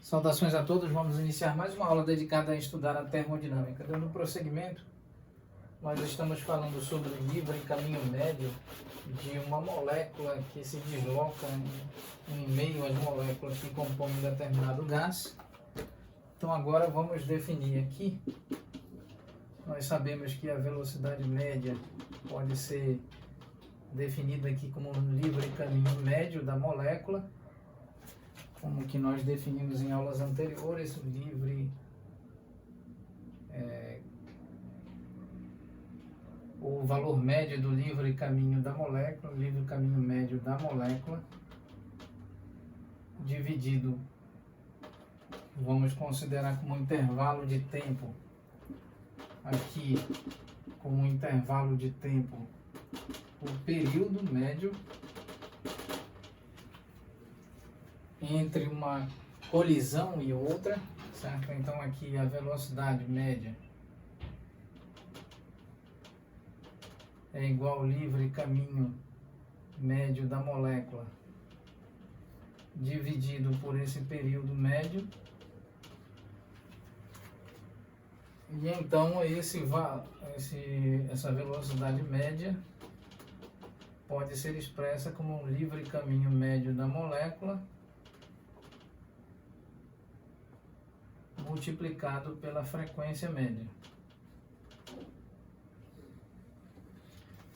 Saudações a todos, vamos iniciar mais uma aula dedicada a estudar a termodinâmica. Dando prosseguimento, nós estamos falando sobre o livre caminho médio de uma molécula que se desloca em meio às moléculas que compõem um determinado gás. Então agora vamos definir aqui. Nós sabemos que a velocidade média pode ser definida aqui como um livre caminho médio da molécula, como que nós definimos em aulas anteriores, o livre o valor médio do livre caminho da molécula, o livre caminho médio da molécula, dividido, vamos considerar como intervalo de tempo, aqui como intervalo de tempo, o período médio entre uma colisão e outra, certo? Então aqui a velocidade média é igual ao livre caminho médio da molécula dividido por esse período médio. E então essa velocidade média pode ser expressa como um livre caminho médio da molécula multiplicado pela frequência média.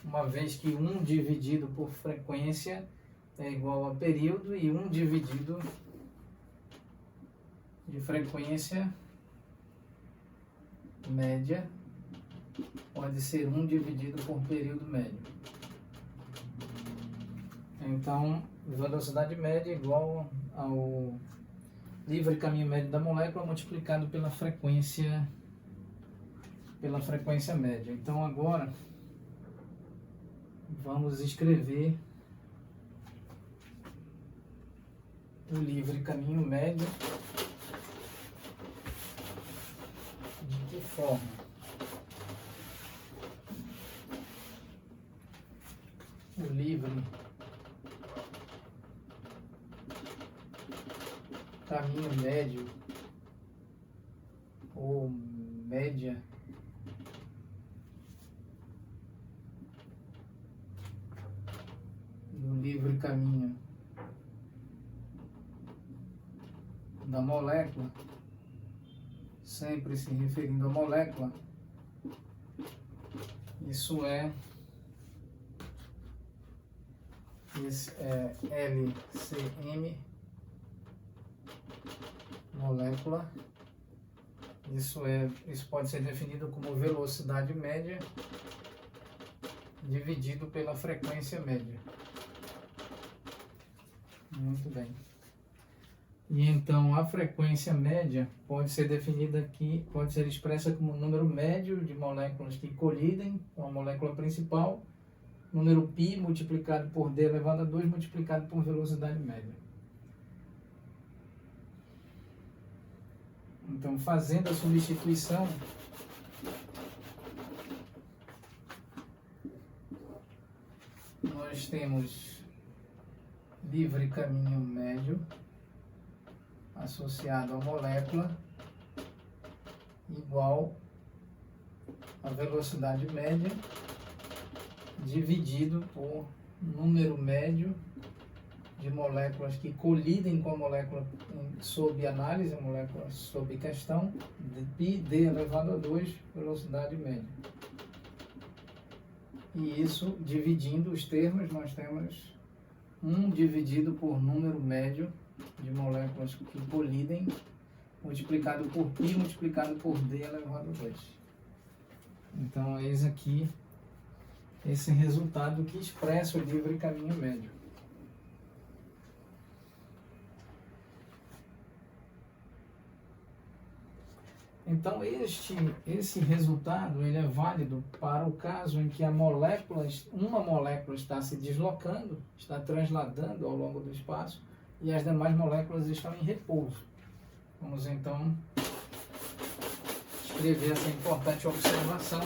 Uma vez que 1 dividido por frequência é igual a período e 1 dividido de frequência média pode ser 1 dividido por período médio. Então, velocidade média é igual ao livre caminho médio da molécula multiplicado pela frequência média. Então agora vamos escrever o livre caminho médio. De que forma? O livre caminho médio ou média do livre caminho da molécula, sempre se referindo à molécula, isso é LCM molécula. Isso pode ser definido como velocidade média dividido pela frequência média. Muito bem. E então a frequência média pode ser definida aqui, pode ser expressa como o número médio de moléculas que colidem com a molécula principal, número π multiplicado por d elevado a 2 multiplicado por velocidade média. Então, fazendo a substituição, nós temos livre caminho médio associado à molécula igual a velocidade média dividido por número médio de moléculas que colidem com a molécula sob análise, a molécula sob questão, de πd elevado a 2, velocidade média. E isso, dividindo os termos, nós temos 1 dividido por número médio de moléculas que colidem, multiplicado por π, multiplicado por d elevado a 2. Então, eis aqui esse resultado que expressa o livre caminho médio. Então, esse resultado ele é válido para o caso em que uma molécula está se deslocando, está transladando ao longo do espaço e as demais moléculas estão em repouso. Vamos então escrever essa importante observação.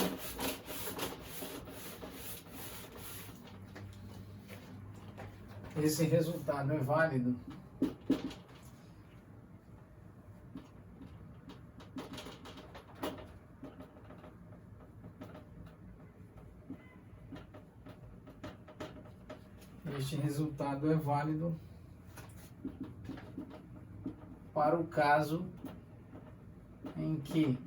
Esse resultado é válido este resultado é válido para o caso em que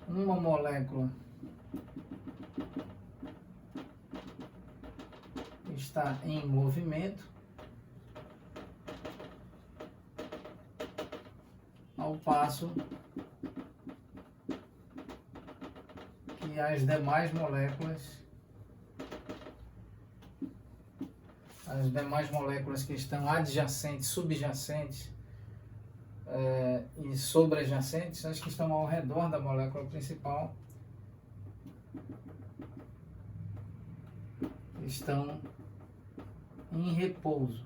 uma molécula está em movimento, ao passo que as demais moléculas que estão adjacentes, subjacentes e sobreadjacentes, as que estão ao redor da molécula principal, estão em repouso.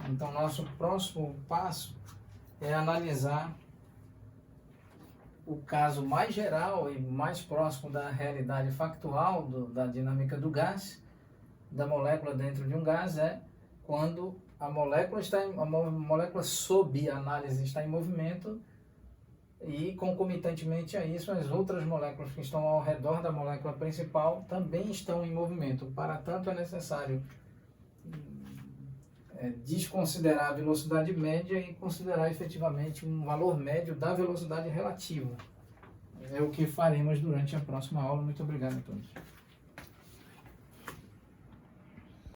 Então, nosso próximo passo é analisar o caso mais geral e mais próximo da realidade factual da dinâmica do gás, da molécula dentro de um gás, é quando a molécula sob análise está em movimento e, concomitantemente a isso, as outras moléculas que estão ao redor da molécula principal também estão em movimento. Para tanto, é necessário desconsiderar a velocidade média e considerar efetivamente um valor médio da velocidade relativa. É o que faremos durante a próxima aula. Muito obrigado a todos.